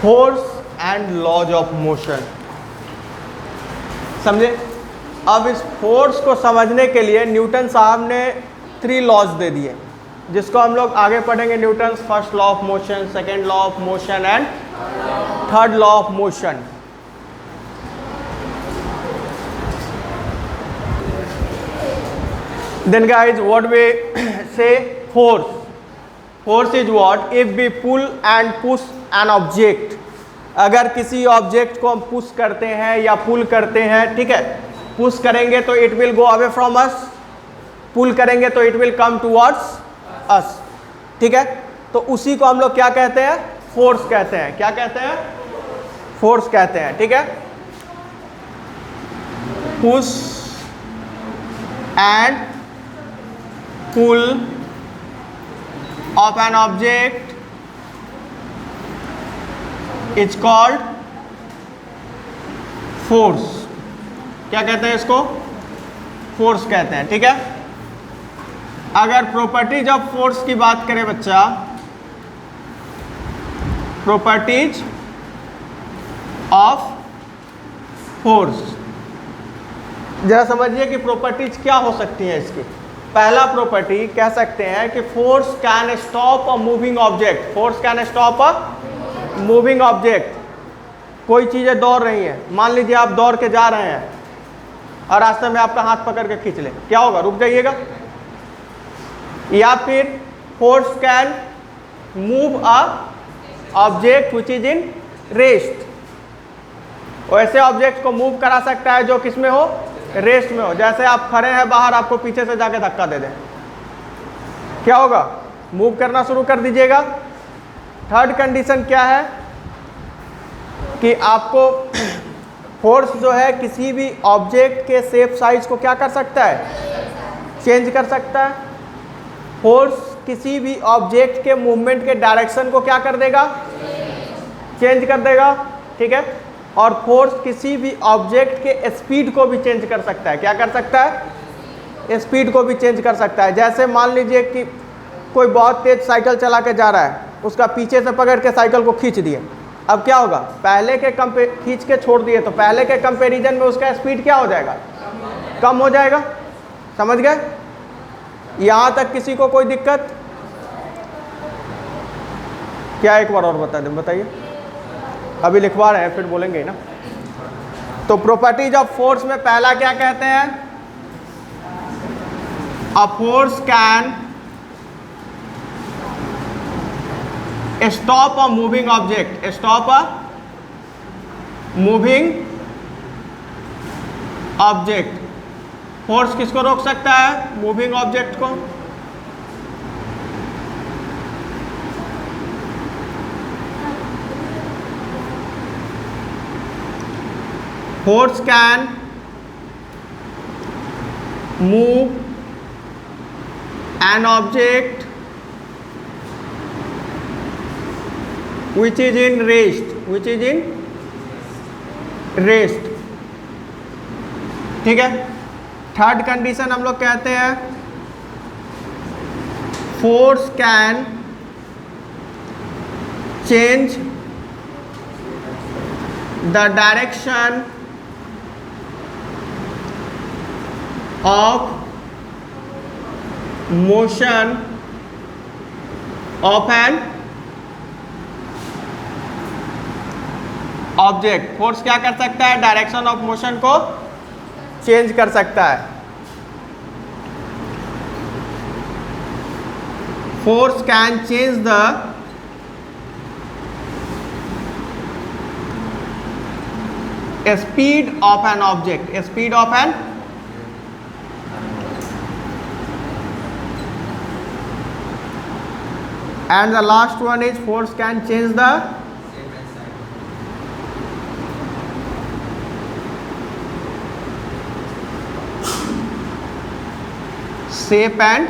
Force and laws of motion. समझे? अब इस फोर्स को समझने के लिए न्यूटन साहब ने 3 लॉज दे दिए, जिसको हम लोग आगे पढ़ेंगे। Newton first law of motion, second law of motion and third law of motion. Then guys, what we say, force. Force is what? If we pull and push an object. अगर किसी object को हम push करते हैं या पुल करते हैं, ठीक है, पुश करेंगे तो it will go away from us, pull करेंगे तो it will come towards us, ठीक है। तो उसी को हम लोग क्या कहते हैं? फोर्स कहते हैं। क्या कहते हैं? फोर्स कहते हैं, ठीक है। Push and pull of an object is called force। क्या कहते हैं इसको? फोर्स कहते हैं, ठीक है। अगर प्रॉपर्टीज ऑफ फोर्स की बात करें बच्चा, प्रॉपर्टीज ऑफ फोर्स, जरा समझिए कि प्रॉपर्टीज क्या हो सकती हैं इसकी। पहला प्रॉपर्टी कह सकते हैं कि force can stop a moving object. Force can stop a moving object. कोई चीज़ें दौड़ रही हैं, मान लीजिए आप दौड़ के जा रहे हैं और रास्ते में आपका हाथ पकड़ के खींच ले, क्या होगा? रुक जाइएगा। या फिर force can move a object which is in rest. वैसे ऑब्जेक्ट को मूव करा सकता है जो किस में हो? रेस्ट में हो। जैसे आप खड़े हैं बाहर, आपको पीछे से जाके धक्का दे दें, क्या होगा? मूव करना शुरू कर दीजिएगा। थर्ड कंडीशन क्या है कि आपको फोर्स जो है किसी भी ऑब्जेक्ट के शेप साइज को क्या कर सकता है? चेंज कर सकता है। फोर्स किसी भी ऑब्जेक्ट के मूवमेंट के डायरेक्शन को क्या कर देगा? चेंज कर देगा, ठीक है। और फोर्स किसी भी ऑब्जेक्ट के स्पीड को भी चेंज कर सकता है। क्या कर सकता है? स्पीड को भी चेंज कर सकता है। जैसे मान लीजिए कि कोई बहुत तेज साइकिल चला के जा रहा है, उसका पीछे से पकड़ के साइकिल को खींच दिए, अब क्या होगा? पहले के खींच के छोड़ दिए तो पहले के कंपैरिजन में उसका स्पीड क्या हो जाएगा? कम हो जाएगा। समझ गए? यहाँ तक किसी को कोई दिक्कत? क्या एक बार और बता दें, बताइए। अभी लिखवा रहे हैं, फिर बोलेंगे ना। तो प्रॉपर्टीज ऑफ फोर्स में पहला क्या कहते हैं? A force can stop a moving object. Stop a moving object. Force किसको रोक सकता है? मूविंग ऑब्जेक्ट को। Force can move an object which is in rest, which is in rest, ठीक है। थर्ड कंडीशन हम लोग कहते हैं force can change the direction of motion of an object। Force क्या कर सकता है? डायरेक्शन ऑफ मोशन को चेंज कर सकता है। Force can change the speed of an object. Speed of an and the last one is force can change the shape and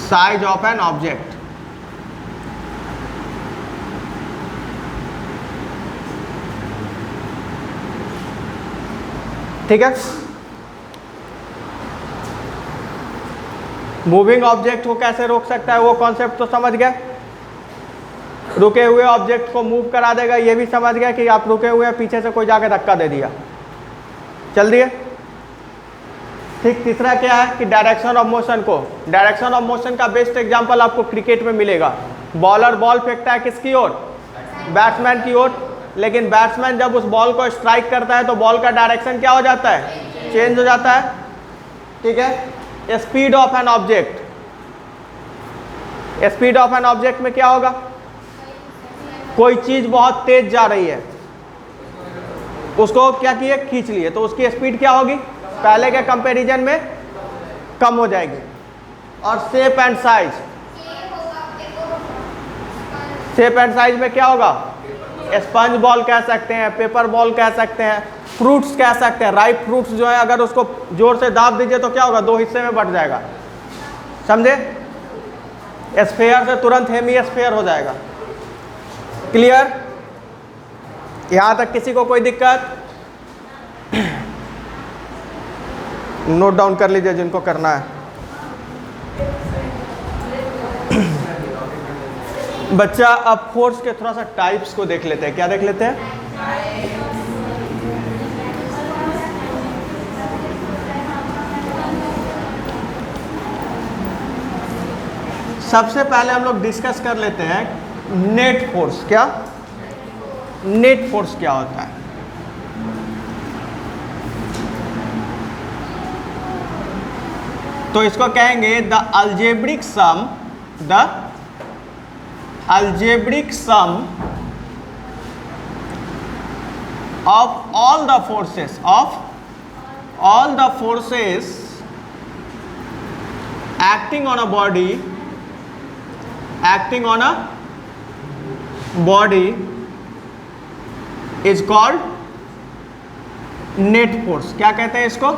size of an object। ठीक है। मूविंग ऑब्जेक्ट को कैसे रोक सकता है वो कॉन्सेप्ट तो समझ गए। रुके हुए ऑब्जेक्ट को मूव करा देगा। ये भी समझ गया कि आप रुके हुए हैं, पीछे से कोई जाके धक्का दे दिया, चल दिए। ठीक, तीसरा क्या है कि डायरेक्शन ऑफ मोशन को, डायरेक्शन ऑफ मोशन का बेस्ट एग्जांपल आपको क्रिकेट में मिलेगा। बॉलर बॉल फेंकता है किसकी ओर? बैट्समैन की ओर। लेकिन बैट्समैन जब उस बॉल को स्ट्राइक करता है तो बॉल का डायरेक्शन क्या हो जाता है? चेंज हो जाता है। ठीक है। Speed of an object, speed of an object में क्या होगा? कोई चीज बहुत तेज जा रही है, उसको क्या किए? खींच लिए, तो उसकी स्पीड क्या होगी? पहले के कंपैरिजन में कम हो जाएगी। और shape and size, shape and size में क्या होगा? स्पंज बॉल कह सकते हैं, पेपर बॉल कह सकते हैं, फ्रूट्स कह सकते हैं। राइप फ्रूट्स जो है अगर उसको जोर से दाब दीजिए तो क्या होगा? दो हिस्से में बट जाएगा, समझे? स्फेयर से तुरंत हेमी स्फेयर हो जाएगा। क्लियर? यहां तक किसी को कोई दिक्कत? नोट डाउन कर लीजिए जिनको करना है। बच्चा, अब फोर्स के थोड़ा सा टाइप्स को देख लेते हैं। क्या देख लेते हैं? सबसे पहले हम लोग डिस्कस कर लेते हैं नेट फोर्स। क्या नेट फोर्स क्या होता है? तो इसको कहेंगे the algebraic sum, the algebraic sum of all the forces, of all the forces acting on a body, acting on a body is called net force. क्या कहते हैं इसको?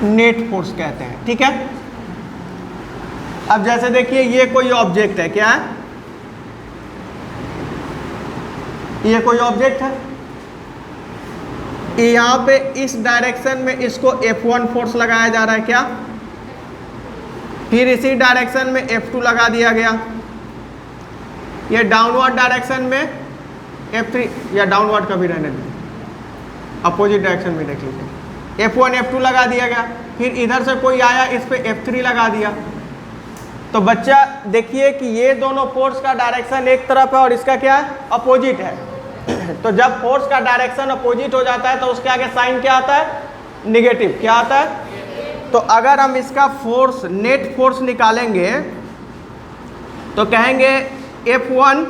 नेट फोर्स कहते हैं। ठीक है। अब जैसे देखिए ये कोई ऑब्जेक्ट है, क्या है? ये कोई ऑब्जेक्ट है, यहां पे इस डायरेक्शन में इसको F1 फोर्स लगाया जा रहा है, क्या? फिर इसी डायरेक्शन में F2 लगा दिया गया। ये डाउनवर्ड डायरेक्शन में F3, या डाउनवर्ड का भी रहने दें, अपोजिट डायरेक्शन में देख लीजिए, F1 F2 लगा दिया गया। फिर इधर से कोई आया, इस पे F3 लगा दिया। तो बच्चा देखिए कि ये दोनों फोर्स का डायरेक्शन एक तरफ है और इसका क्या है? अपोजिट है। तो जब फोर्स का डायरेक्शन अपोजिट हो जाता है तो उसके आगे साइन क्या आता है? निगेटिव। क्या आता है? तो अगर हम इसका फोर्स, नेट फोर्स निकालेंगे तो कहेंगे F1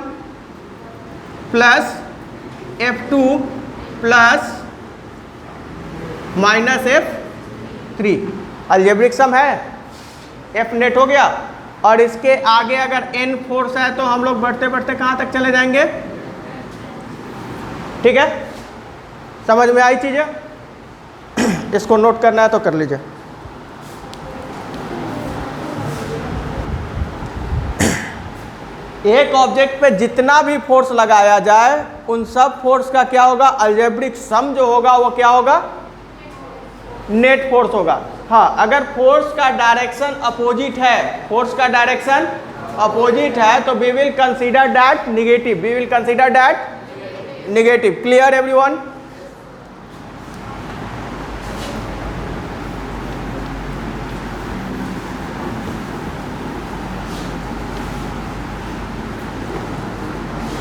plus F2 plus minus F3। Algebraic sum है, F नेट हो गया। और इसके आगे अगर N फोर्स है तो हम लोग बढ़ते बढ़ते कहाँ तक चले जाएंगे? ठीक है, समझ में आई चीजें? इसको नोट करना है तो कर लीजिए। एक ऑब्जेक्ट पे जितना भी फोर्स लगाया जाए उन सब फोर्स का क्या होगा? अलजेब्रिक सम जो होगा वो क्या होगा? नेट फोर्स होगा। हाँ, अगर फोर्स का डायरेक्शन अपोजिट है, फोर्स का डायरेक्शन अपोजिट है तो we will consider that negative, we will consider that negative. Clear everyone?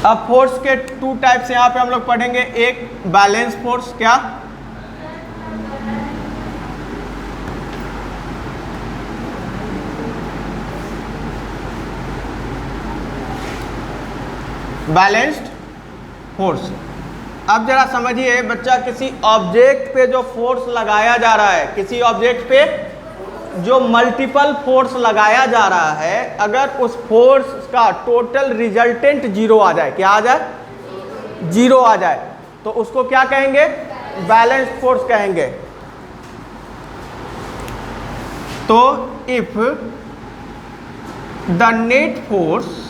अब फोर्स के टू टाइप्स यहां पे हम लोग पढ़ेंगे। एक बैलेंस फोर्स, क्या? Balanced force. अब जरा समझिए बच्चा, किसी ऑब्जेक्ट पे जो फोर्स लगाया जा रहा है, किसी ऑब्जेक्ट पे जो मल्टीपल फोर्स लगाया जा रहा है, अगर उस फोर्स का टोटल रिजल्टेंट जीरो आ जाए, क्या आ जाए? जीरो आ जाए, तो उसको क्या कहेंगे? बैलेंस्ड फोर्स कहेंगे। तो if the net force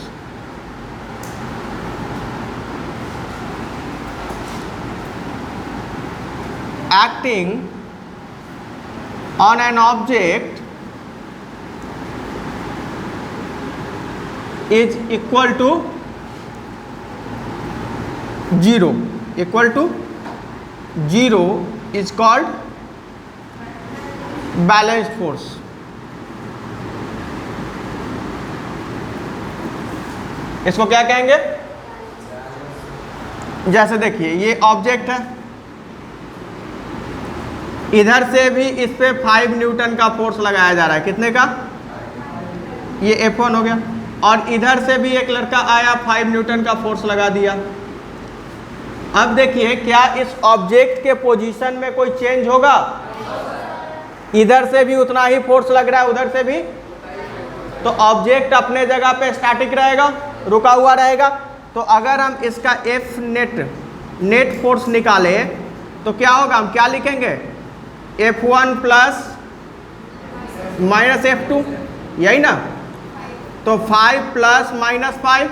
acting on an object is equal to 0, equal to 0 is called balanced force. इसको क्या कहेंगे? जैसे देखिए ये ऑब्जेक्ट है, इधर से भी इस पे 5 न्यूटन का फोर्स लगाया जा रहा है। कितने का? ये F1 हो गया। और इधर से भी एक लड़का आया, 5 न्यूटन का फोर्स लगा दिया। अब देखिए क्या इस ऑब्जेक्ट के पोजीशन में कोई चेंज होगा? इधर से भी उतना ही फोर्स लग रहा है, उधर से भी, तो ऑब्जेक्ट अपने जगह पे स्टैटिक रहेगा, रुका हुआ रहेगा। तो अगर हम इसका F नेट फोर्स निकालें तो क्या होगा? हम क्या लिखेंगे? F1 प्लस माइनस F2, यही ना? तो 5 प्लस माइनस 5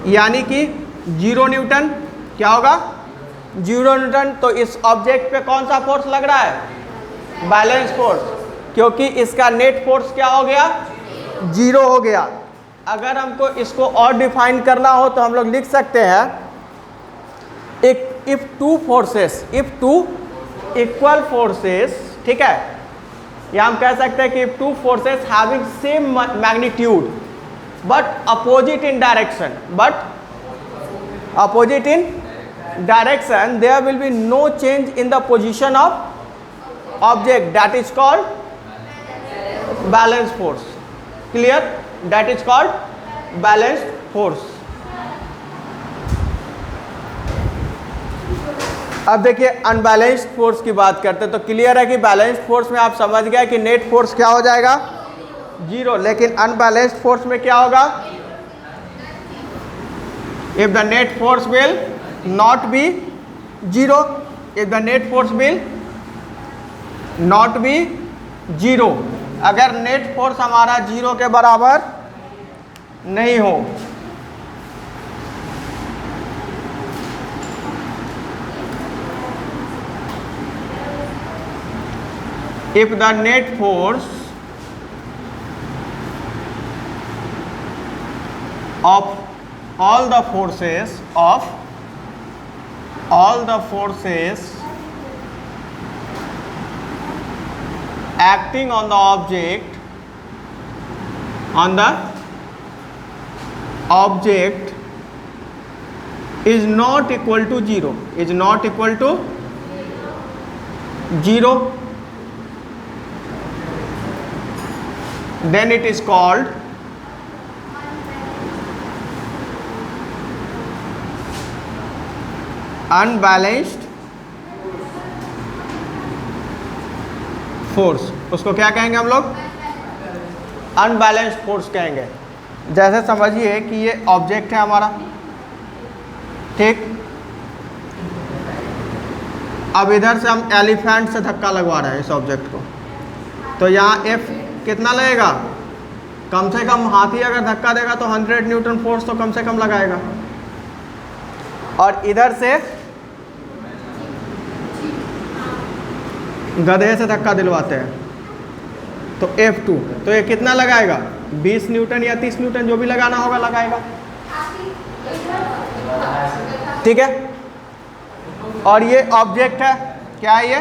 यानी कि 0 न्यूटन। क्या होगा? 0 न्यूटन। तो इस ऑब्जेक्ट पे कौन सा फोर्स लग रहा है? बैलेंस फोर्स, क्योंकि इसका नेट फोर्स क्या हो गया? 0 हो गया। अगर हमको इसको और डिफाइन करना हो तो हम लोग लिख सकते हैं इफ टू इक्वल फोर्सेस, ठीक है, या हम कह सकते हैं कि if two forces having same magnitude but opposite in direction there will be no change in the position of object, that is called balance force. Clear? That is called balanced force. अब देखिए unbalanced force की बात करते हैं तो clear है कि balanced force में आप समझ गए कि नेट फोर्स क्या हो जाएगा? 0। लेकिन अनबैलेंस्ड फोर्स में क्या होगा? If the net force will not be 0, if the net force will not be 0, अगर नेट फोर्स हमारा 0 के बराबर नहीं हो, if the net force of all the forces acting on the object is not equal to 0, then it is called unbalanced force. उसको क्या कहेंगे हम लोग? अनबैलेंस्ड फोर्स कहेंगे। जैसे समझिए कि ये ऑब्जेक्ट है हमारा, ठीक, अब इधर से हम एलिफेंट से धक्का लगवा रहे हैं इस ऑब्जेक्ट को, तो यहाँ F कितना लगेगा? कम से कम हाथी अगर धक्का देगा तो 100 न्यूटन फोर्स तो कम से कम लगाएगा। और इधर से गधे से धक्का दिलवाते हैं तो F2, तो ये कितना लगाएगा? 20 न्यूटन या 30 न्यूटन, जो भी लगाना होगा लगाएगा। ठीक है? और ये ऑब्जेक्ट है, क्या है ये?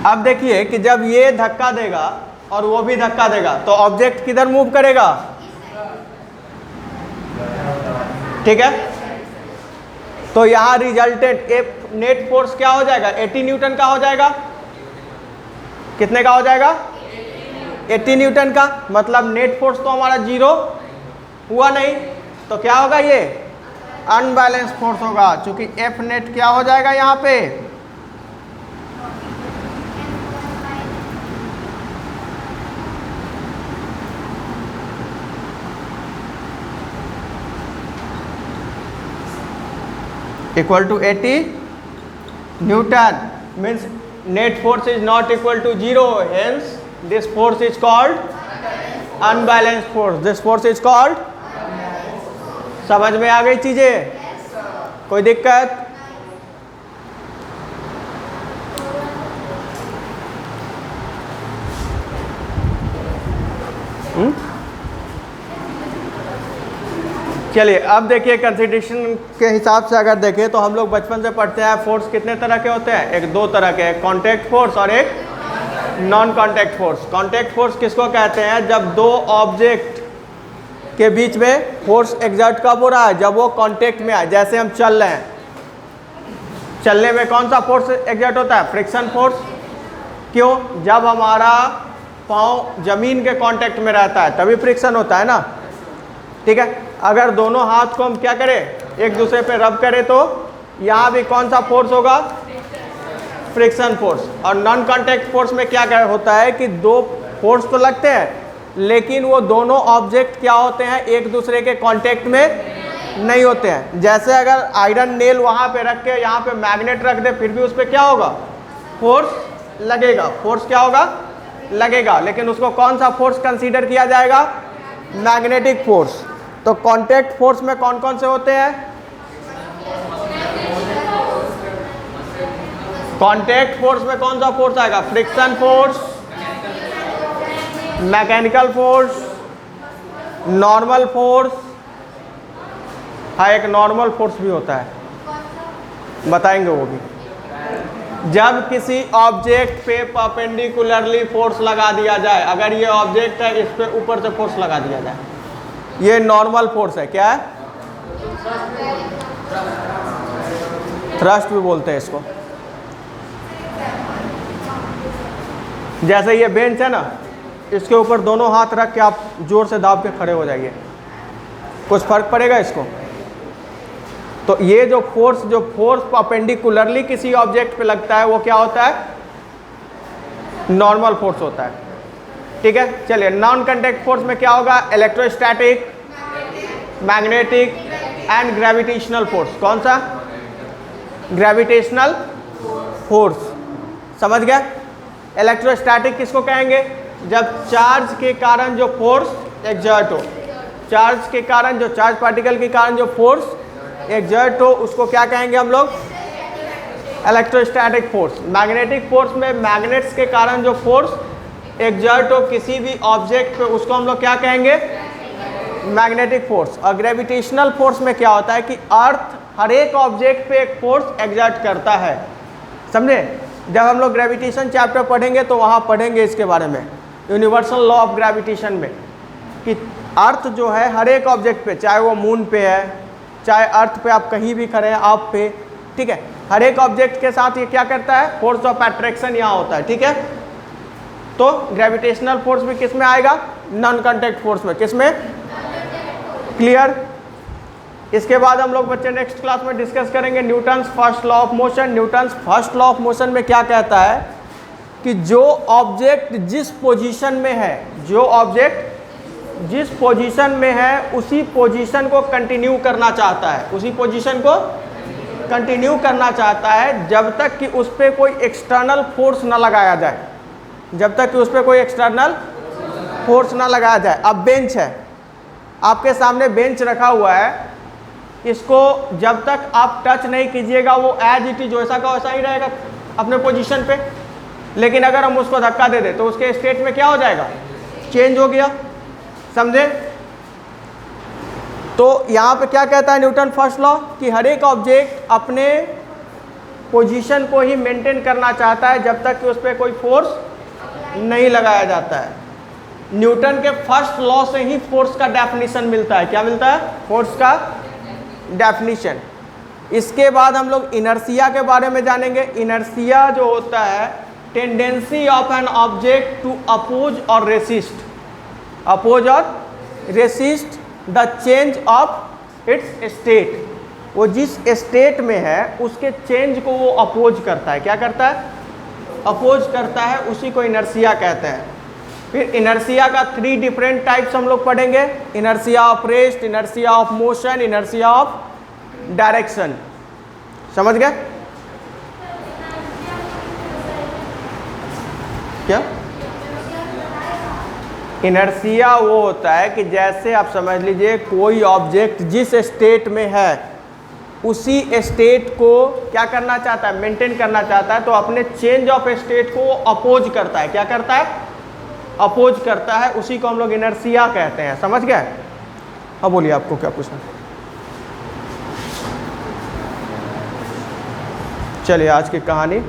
अब देखिए कि जब ये धक्का देगा और वो भी धक्का देगा तो ऑब्जेक्ट किधर मूव करेगा? ठीक है? तो यहां रिजल्टेंट F नेट फोर्स क्या हो जाएगा? 80 न्यूटन का हो जाएगा। कितने का हो जाएगा? 80 न्यूटन का। मतलब नेट फोर्स तो हमारा 0 हुआ नहीं, तो क्या होगा? ये अनबैलेंस फोर्स होगा, क्योंकि F नेट क्या हो जाएगा यहाँ पे? equal to 80 Newton, means net force is not equal to 0, hence this force is called unbalanced force. This force is called, समझ में आ गई चीजें? कोई दिक्कत? चलिए अब देखिए कंसिडरेशन के हिसाब से अगर देखें तो हम लोग बचपन से पढ़ते हैं फोर्स कितने तरह के होते हैं, एक दो तरह के, एक कॉन्टैक्ट फोर्स और एक non contact force. Contact force किसको कहते हैं, जब दो ऑब्जेक्ट के बीच में फोर्स एग्जर्ट कब हो रहा है, जब वो कॉन्टैक्ट में आए। जैसे हम चल रहे हैं, चलने में कौन सा फोर्स एग्जर्ट होता है, फ्रिक्शन फोर्स। क्यों, जब हमारा पाँव जमीन के कांटेक्ट में रहता है तभी फ्रिक्शन होता है ना, ठीक है। अगर दोनों हाथ को हम क्या करें, एक दूसरे पे रब करें तो यहाँ भी कौन सा फोर्स होगा, फ्रिक्शन फोर्स। और नॉन कांटेक्ट फोर्स में क्या होता है कि दो फोर्स तो लगते हैं लेकिन वो दोनों ऑब्जेक्ट क्या होते हैं, एक दूसरे के कांटेक्ट में नहीं होते हैं। जैसे अगर आयरन नेल वहाँ पे रख के यहाँ पे मैग्नेट रख दे फिर भी उस पर क्या होगा, फोर्स लगेगा। फोर्स क्या होगा, लगेगा, लेकिन उसको कौन सा फोर्स कंसीडर किया जाएगा, मैग्नेटिक फोर्स। तो कांटेक्ट फोर्स में कौन कौन से होते हैं, कांटेक्ट फोर्स में कौन सा फोर्स आएगा, friction force, mechanical force, normal force. हाँ, एक नॉर्मल फोर्स भी होता है, बताएंगे वो भी। जब किसी ऑब्जेक्ट पे परपेंडिकुलरली फोर्स लगा दिया जाए, अगर ये ऑब्जेक्ट है इस पे ऊपर से फोर्स लगा दिया जाए, ये नॉर्मल फोर्स है। क्या है, थ्रस्ट भी बोलते हैं इसको। जैसे ये बेंच है ना, इसके ऊपर दोनों हाथ रख के आप जोर से दाब के खड़े हो जाइए, कुछ फर्क पड़ेगा इसको। तो ये जो फोर्स परपेंडिकुलरली किसी ऑब्जेक्ट पे लगता है वो क्या होता है, नॉर्मल फोर्स होता है, ठीक है। चलिए नॉन कांटेक्ट फोर्स में क्या होगा, electrostatic, magnetic and gravitational force. कौन सा, ग्रेविटेशनल फोर्स, समझ गया। इलेक्ट्रोस्टैटिक किसको कहेंगे, जब चार्ज के कारण जो फोर्स एग्जर्ट हो, चार्ज के कारण जो चार्ज पार्टिकल के कारण जो फोर्स एग्जर्ट हो उसको क्या कहेंगे हम लोग, इलेक्ट्रोस्टैटिक फोर्स। मैग्नेटिक फोर्स में मैग्नेट्स के कारण जो फोर्स एग्जर्ट हो किसी भी ऑब्जेक्ट पे उसको हम लोग क्या कहेंगे, मैग्नेटिक फोर्स। और ग्रेविटेशनल फोर्स में क्या होता है कि अर्थ हर एक ऑब्जेक्ट पे एक फोर्स एग्जर्ट करता है, समझे। जब हम लोग ग्रेविटेशन चैप्टर पढ़ेंगे तो वहाँ पढ़ेंगे इसके बारे में, यूनिवर्सल लॉ ऑफ ग्रेविटेशन में, कि अर्थ जो है हर एक ऑब्जेक्ट पे, चाहे वो मून पे है, चाहे अर्थ पे आप कहीं भी खड़े हैं आप पे, ठीक है, हर एक ऑब्जेक्ट के साथ ये क्या करता है, फोर्स ऑफ अट्रैक्शन यहाँ होता है, ठीक है। तो ग्रेविटेशनल फोर्स भी किस में आएगा, नॉन कांटेक्ट फोर्स में, किस में, क्लियर। इसके बाद हम लोग बच्चे नेक्स्ट क्लास में डिस्कस करेंगे Newton's first law of motion. Newton's first law of motion में क्या कहता है कि जो ऑब्जेक्ट जिस पोजीशन में है, जो ऑब्जेक्ट जिस पोजीशन में है उसी पोजीशन को कंटिन्यू करना चाहता है, उसी पोजीशन को कंटिन्यू करना चाहता है जब तक कि उस पर कोई एक्सटर्नल फोर्स ना लगाया जाए, जब तक कि उस पर कोई एक्सटर्नल फोर्स ना लगाया जाए। अब बेंच है, आपके सामने बेंच रखा हुआ है, इसको जब तक आप टच नहीं कीजिएगा वो एज इट इज वैसा का वैसा ही रहेगा अपने पोजीशन पे। लेकिन अगर हम उसको धक्का दे दें तो उसके स्टेट में क्या हो जाएगा, चेंज हो गया, समझे। तो यहाँ पे क्या कहता है न्यूटन फर्स्ट लॉ, कि हर एक ऑब्जेक्ट अपने पोजीशन को ही मेंटेन करना चाहता है जब तक कि उस पर कोई फोर्स नहीं लगाया जाता है। न्यूटन के फर्स्ट लॉ से ही फोर्स का डेफिनेशन मिलता है। क्या मिलता है, फोर्स का डेफिनेशन। इसके बाद हम लोग इनर्शिया के बारे में जानेंगे। इनर्शिया जो होता है tendency of an object to oppose और रेसिस्ट, अपोज और resist the change of its state. वो जिस स्टेट में है उसके चेंज को वो अपोज करता है। क्या करता है, अपोज करता है, उसी को इनर्शिया कहते हैं। फिर इनर्शिया का 3 डिफरेंट टाइप्स हम लोग पढ़ेंगे, inertia of rest, inertia of motion, inertia of direction. समझ गए क्या? इनर्शिया वो होता है कि जैसे आप समझ लीजिए कोई ऑब्जेक्ट जिस स्टेट में है उसी स्टेट को क्या करना चाहता है, मेंटेन करना चाहता है, तो अपने चेंज ऑफ स्टेट को अपोज करता है। क्या करता है, अपोज करता है उसी को हम लोग इनर्शिया कहते हैं। समझ गए? अब बोलिए आपको क्या पूछना। चलिए आज की कहानी